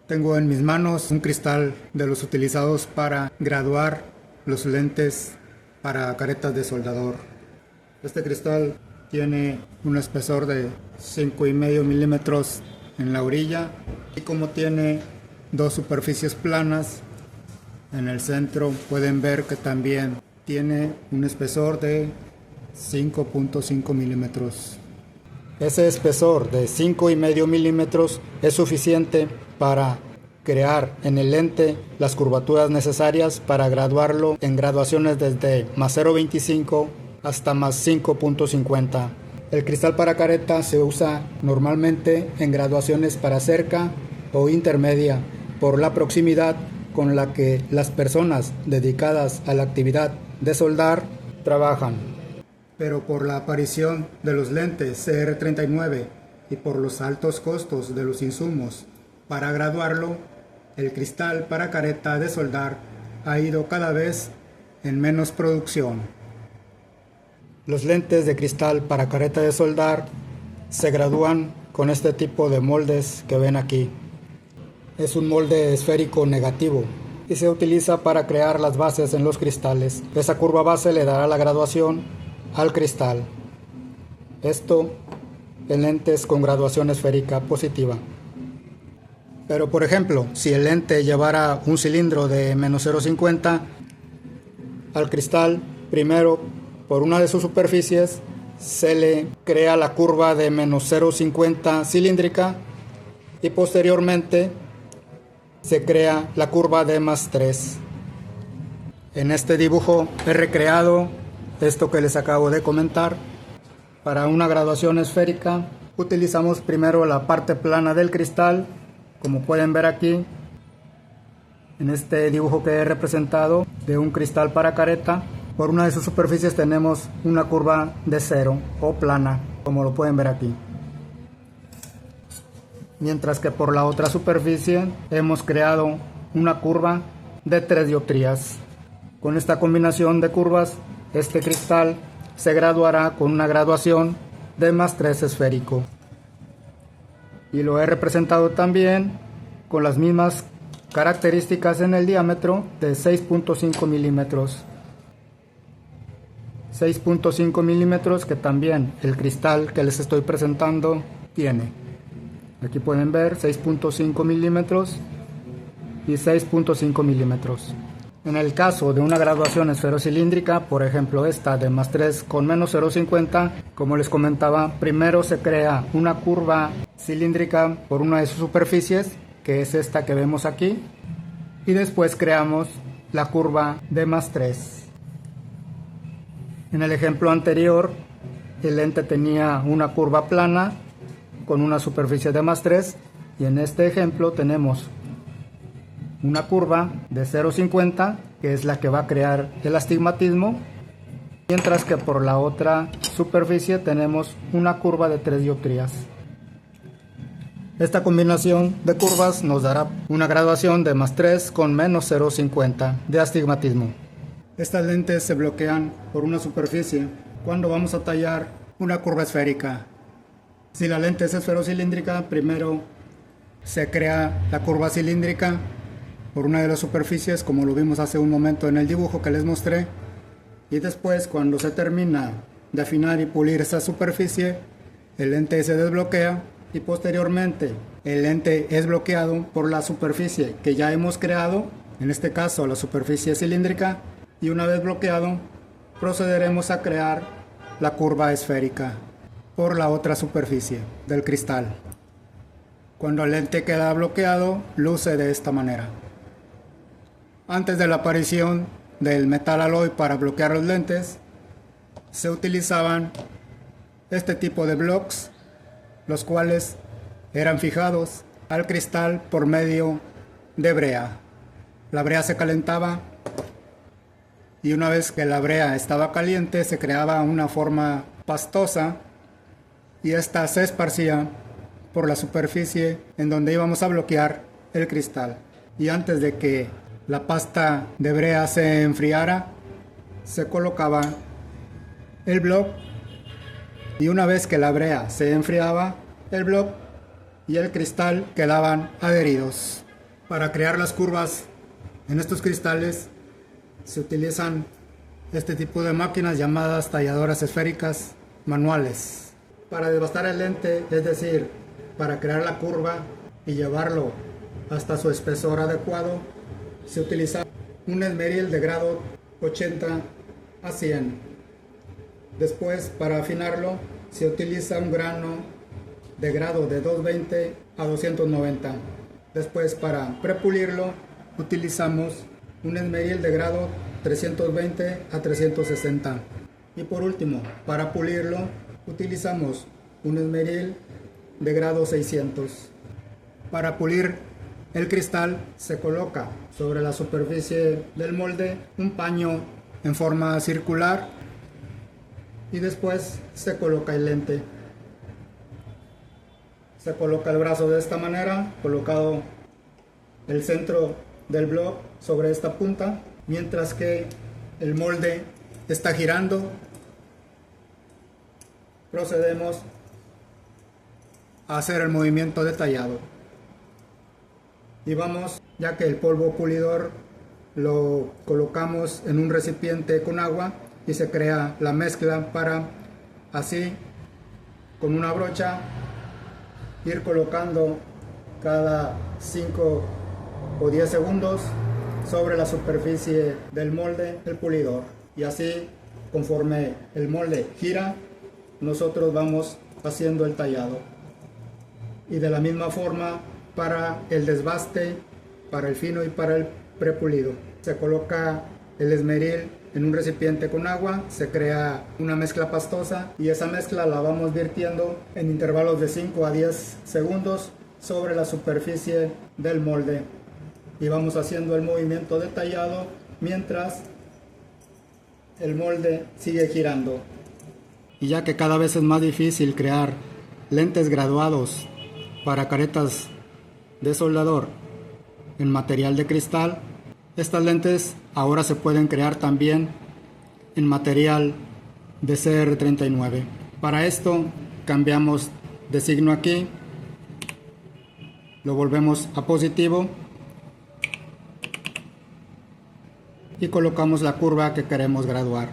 Tengo en mis manos un cristal de los utilizados para graduar los lentes para caretas de soldador. Este cristal tiene un espesor de 5,5 milímetros en la orilla y como tiene dos superficies planas, en el centro pueden ver que también tiene un espesor de 5,5 milímetros. Ese espesor de 5,5 milímetros es suficiente para crear en el lente las curvaturas necesarias para graduarlo en graduaciones desde más 0,25 hasta más 5,50. El cristal para careta se usa normalmente en graduaciones para cerca o intermedia por la proximidad con la que las personas dedicadas a la actividad de soldar trabajan. Pero por la aparición de los lentes CR39 y por los altos costos de los insumos para graduarlo, el cristal para careta de soldar ha ido cada vez en menos producción. Los lentes de cristal para careta de soldar se gradúan con este tipo de moldes que ven aquí. Es un molde esférico negativo y se utiliza para crear las bases en los cristales. Esa curva base le dará la graduación al cristal. Esto en lentes con graduación esférica positiva. Pero por ejemplo, si el lente llevara un cilindro de menos 0,50, al cristal, primero por una de sus superficies se le crea la curva de menos 0,50 cilíndrica y posteriormente se crea la curva de más 3. En este dibujo he recreado esto que les acabo de comentar. Para una graduación esférica utilizamos primero la parte plana del cristal, como pueden ver aquí en este dibujo que he representado de un cristal para careta. Por una de sus superficies tenemos una curva de 0 o plana, como lo pueden ver aquí. Mientras que por la otra superficie hemos creado una curva de 3 dioptrías. Con esta combinación de curvas, este cristal se graduará con una graduación de más 3 esférico. Y lo he representado también con las mismas características en el diámetro de 6,5 milímetros. 6,5 milímetros que también el cristal que les estoy presentando tiene. Aquí pueden ver 6,5 milímetros y 6,5 milímetros. En el caso de una graduación esferocilíndrica, por ejemplo esta de más 3 con menos 0,50, como les comentaba, primero se crea una curva cilíndrica por una de sus superficies, que es esta que vemos aquí, y después creamos la curva de más 3. En el ejemplo anterior, el lente tenía una curva plana con una superficie de más 3, y en este ejemplo tenemos una curva de 0,50, que es la que va a crear el astigmatismo, mientras que por la otra superficie tenemos una curva de 3 dioptrías. Esta combinación de curvas nos dará una graduación de más 3 con menos 0,50 de astigmatismo. Estas lentes se bloquean por una superficie cuando vamos a tallar una curva esférica. Si la lente es esferocilíndrica, primero se crea la curva cilíndrica por una de las superficies, como lo vimos hace un momento en el dibujo que les mostré, y después, cuando se termina de afinar y pulir esa superficie, el lente se desbloquea y posteriormente el lente es bloqueado por la superficie que ya hemos creado, en este caso la superficie cilíndrica, y una vez bloqueado procederemos a crear la curva esférica por la otra superficie del cristal. Cuando el lente queda bloqueado, luce de esta manera. Antes de la aparición del metal aloy para bloquear los lentes, se utilizaban este tipo de blocks, los cuales eran fijados al cristal por medio de brea. La brea se calentaba y una vez que la brea estaba caliente se creaba una forma pastosa y esta se esparcía por la superficie en donde íbamos a bloquear el cristal. Y antes de que la pasta de brea se enfriara, se colocaba el block, y una vez que la brea se enfriaba, el block y el cristal quedaban adheridos. Para crear las curvas en estos cristales se utilizan este tipo de máquinas llamadas talladoras esféricas manuales. Para desbastar el lente, es decir, para crear la curva y llevarlo hasta su espesor adecuado, se utiliza un esmeril de grado 80 a 100. Después, para afinarlo, se utiliza un grano de grado de 220 a 290. Después, para prepulirlo, utilizamos un esmeril de grado 320 a 360. Y por último, para pulirlo, utilizamos un esmeril de grado 600. Para pulir el cristal se coloca sobre la superficie del molde un paño en forma circular y después se coloca el lente. Se coloca el brazo de esta manera, colocado el centro del bloc sobre esta punta, mientras que el molde está girando. Procedemos a hacer el movimiento detallado y vamos, ya que el polvo pulidor lo colocamos en un recipiente con agua y se crea la mezcla para así con una brocha ir colocando cada 5 o 10 segundos sobre la superficie del molde el pulidor, y así conforme el molde gira nosotros vamos haciendo el tallado. Y de la misma forma para el desbaste, para el fino y para el prepulido. Se coloca el esmeril en un recipiente con agua, se crea una mezcla pastosa y esa mezcla la vamos virtiendo en intervalos de 5 a 10 segundos sobre la superficie del molde. Y vamos haciendo el movimiento detallado mientras el molde sigue girando. Y ya que cada vez es más difícil crear lentes graduados para caretas de soldador en material de cristal, estas lentes ahora se pueden crear también en material de CR39. Para esto cambiamos de signo aquí, lo volvemos a positivo y colocamos la curva que queremos graduar.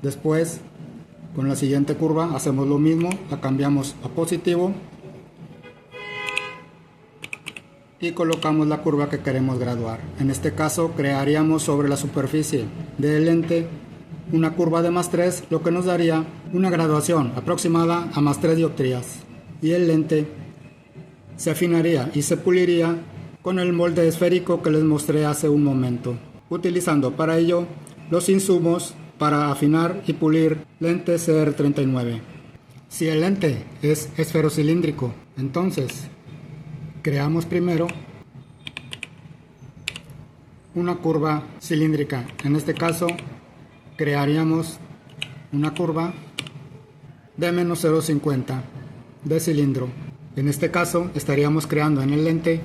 Después, con la siguiente curva hacemos lo mismo, la cambiamos a positivo y colocamos la curva que queremos graduar. En este caso crearíamos sobre la superficie del lente una curva de +3, lo que nos daría una graduación aproximada a +3 dioptrías, y el lente se afinaría y se puliría con el molde esférico que les mostré hace un momento, utilizando para ello los insumos para afinar y pulir lentes CR39. Si el lente es esferocilíndrico, entonces creamos primero una curva cilíndrica. En este caso crearíamos una curva de -0,50 de cilindro. En este caso estaríamos creando en el lente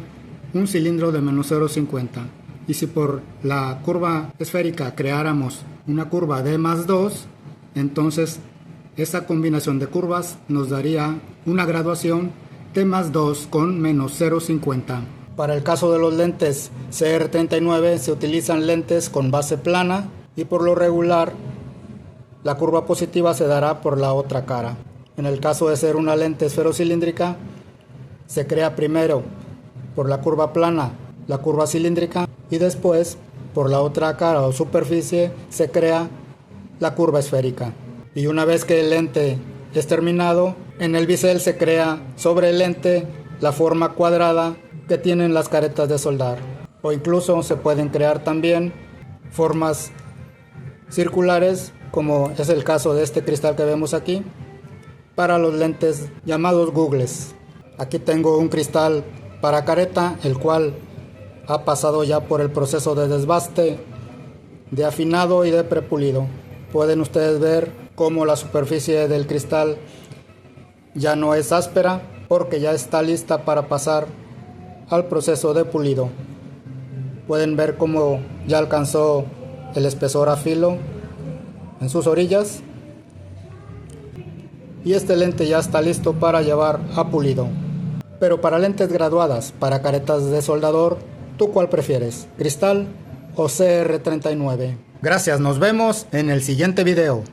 un cilindro de -0,50. Y si por la curva esférica creáramos una curva de +2, entonces esa combinación de curvas nos daría una graduación de +2 con -0,50. Para el caso de los lentes CR39 se utilizan lentes con base plana y por lo regular la curva positiva se dará por la otra cara. En el caso de ser una lente esferocilíndrica, se crea primero por la curva plana la curva cilíndrica y después por la otra cara o superficie se crea la curva esférica. Y una vez que el lente es terminado, en el bisel se crea sobre el lente la forma cuadrada que tienen las caretas de soldar, o incluso se pueden crear también formas circulares, como es el caso de este cristal que vemos aquí, para los lentes llamados googles. Aquí tengo un cristal para careta, el cual ha pasado ya por el proceso de desbaste, de afinado y de prepulido. Pueden ustedes ver cómo la superficie del cristal ya no es áspera, porque ya está lista para pasar al proceso de pulido. Pueden ver cómo ya alcanzó el espesor a filo en sus orillas y este lente ya está listo para llevar a pulido. Pero para lentes graduadas, para caretas de soldador, ¿tú cuál prefieres? ¿Cristal o CR39? Gracias, nos vemos en el siguiente video.